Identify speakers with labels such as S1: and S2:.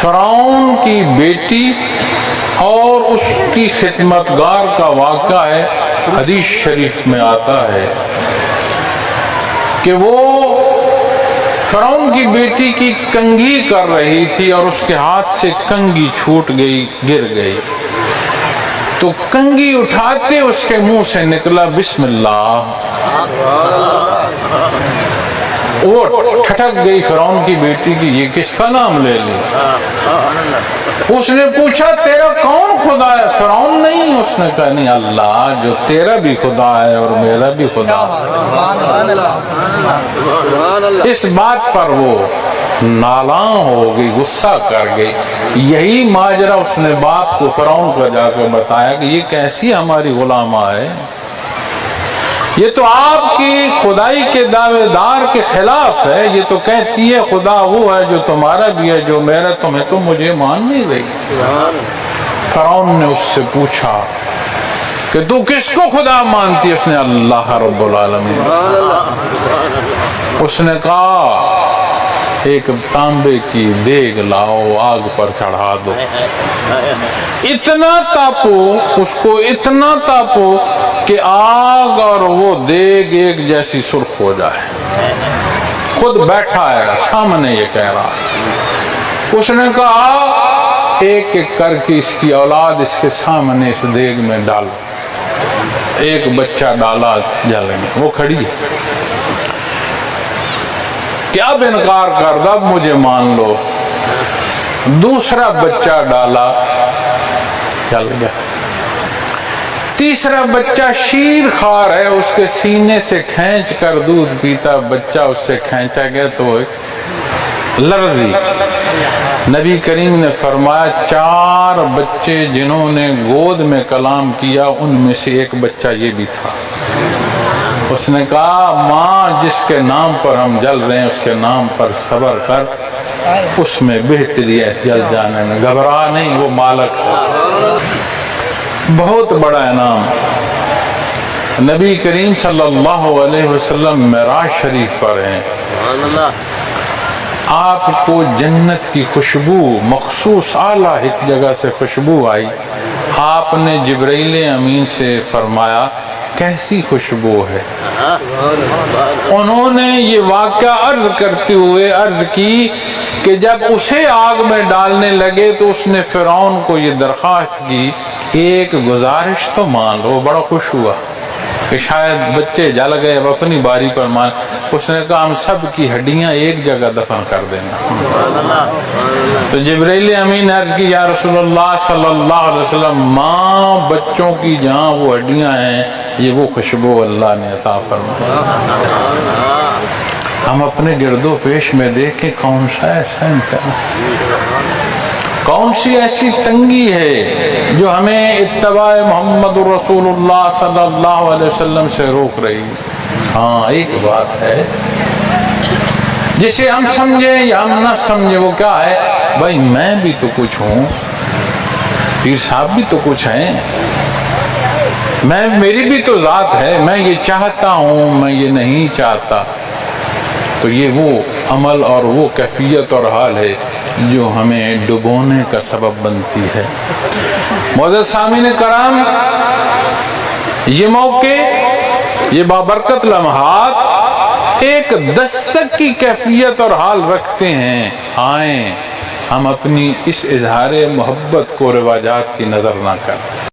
S1: فرعون کی بیٹی اور اس کی خدمتگار کا واقعہ ہے، حدیث شریف میں آتا ہے کہ وہ فرعون کی بیٹی کی کنگھی کر رہی تھی اور اس کے ہاتھ سے کنگھی چھوٹ گئی، گر گئی، تو کنگھی اٹھاتے اس کے منہ سے نکلا بسم اللہ، وہ ٹھٹک گئی فرعون کی بیٹی کی، یہ کس کا نام لے لی؟ اس نے پوچھا تیرا کون خدا ہے؟ فرعون نہیں، اس نے کہا نہیں، اللہ جو تیرا بھی خدا ہے اور میرا بھی خدا ہے۔ اس بات پر وہ نالاں ہو گئی، غصہ کر گئی۔ یہی ماجرا اس نے باپ کو فرعون کو جا کے بتایا کہ یہ کیسی ہماری غلامہ ہے، یہ تو آپ کی خدائی کے دعوے دار کے خلاف ہے، یہ تو کہتی ہے خدا وہ ہے جو تمہارا بھی ہے، جو میرا تمہیں تو مجھے مان نہیں رہی۔ فرعون نے اس سے پوچھا کہ تو کس کو خدا مانتی ہے؟ اس نے اللہ رب العالمین۔ اس نے کہا ایک تانبے کی دیگ لاؤ، آگ پر چڑھا دو، اتنا تاپو اس کو، اتنا تاپو کہ آگ اور وہ دیگ ایک جیسی سرخ ہو جائے۔ خود بیٹھا ہے سامنے یہ کہہ رہا۔ اس نے کہا ایک ایک کر کے اس کی اولاد اس کے سامنے اس دیگ میں ڈالو، ایک بچہ ڈالا جل گیا، وہ کھڑی ہے کہ اب انکار کر دو، اب مجھے مان لو۔ دوسرا بچہ ڈالا، چل گیا۔ تیسرا بچہ شیر خوار ہے، اس کے سینے سے کھینچ کر دودھ پیتا، بچہ اس سے کھینچا گیا تو لرزی۔ نبی کریم نے فرمایا 4 بچے جنہوں نے گود میں کلام کیا ان میں سے ایک بچہ یہ بھی تھا۔ اس نے کہا ماں جس کے نام پر ہم جل رہے ہیں اس کے نام پر صبر کر، اس میں بہتری ہے جل جانے میں، گھبرا نہیں، وہ مالک ہے۔ بہت بڑا انعام۔ نبی کریم صلی اللہ علیہ وسلم معراج شریف پر ہیں، آپ کو جنت کی خوشبو مخصوص اعلیٰ ایک جگہ سے خوشبو آئی، آپ نے جبرائیل امین سے فرمایا کیسی خوشبو ہے؟ انہوں نے یہ واقعہ عرض کرتے ہوئے عرض کی کہ جب اسے آگ میں ڈالنے لگے تو اس نے فرعون کو یہ درخواست کی ایک گزارش تو مان لو۔ بڑا خوش ہوا کہ شاید بچے جل گئے، اب اپنی باری پر مان۔ اس نے کہا ہم سب کی ہڈیاں ایک جگہ دفن کر دینا۔ تو جبرائیل امین عرض کی یا رسول اللہ صلی اللہ علیہ وسلم، ماں بچوں کی جہاں وہ ہڈیاں ہیں یہ وہ خوشبو اللہ نے عطا فرمائی۔ ہم اپنے گرد و پیش میں دیکھیں کون سا ایسا امکان، کون سی ایسی تنگی ہے جو ہمیں اتباع محمد رسول اللہ صلی اللہ علیہ وسلم سے روک رہی۔ ہاں ایک بات ہے جسے ہم سمجھیں یا ہم نہ سمجھیں، وہ کیا ہے؟ بھائی میں بھی تو کچھ ہوں، پیر صاحب بھی تو کچھ ہیں، میری بھی تو ذات ہے، میں یہ چاہتا ہوں، میں یہ نہیں چاہتا۔ تو یہ وہ عمل اور وہ کیفیت اور حال ہے جو ہمیں ڈبونے کا سبب بنتی ہے۔ معزز سامعین کرام، یہ موقع، یہ بابرکت لمحات ایک دستک کی کیفیت اور حال رکھتے ہیں۔ آئیں ہم اپنی اس اظہار محبت کو رواجات کی نظر نہ کریں۔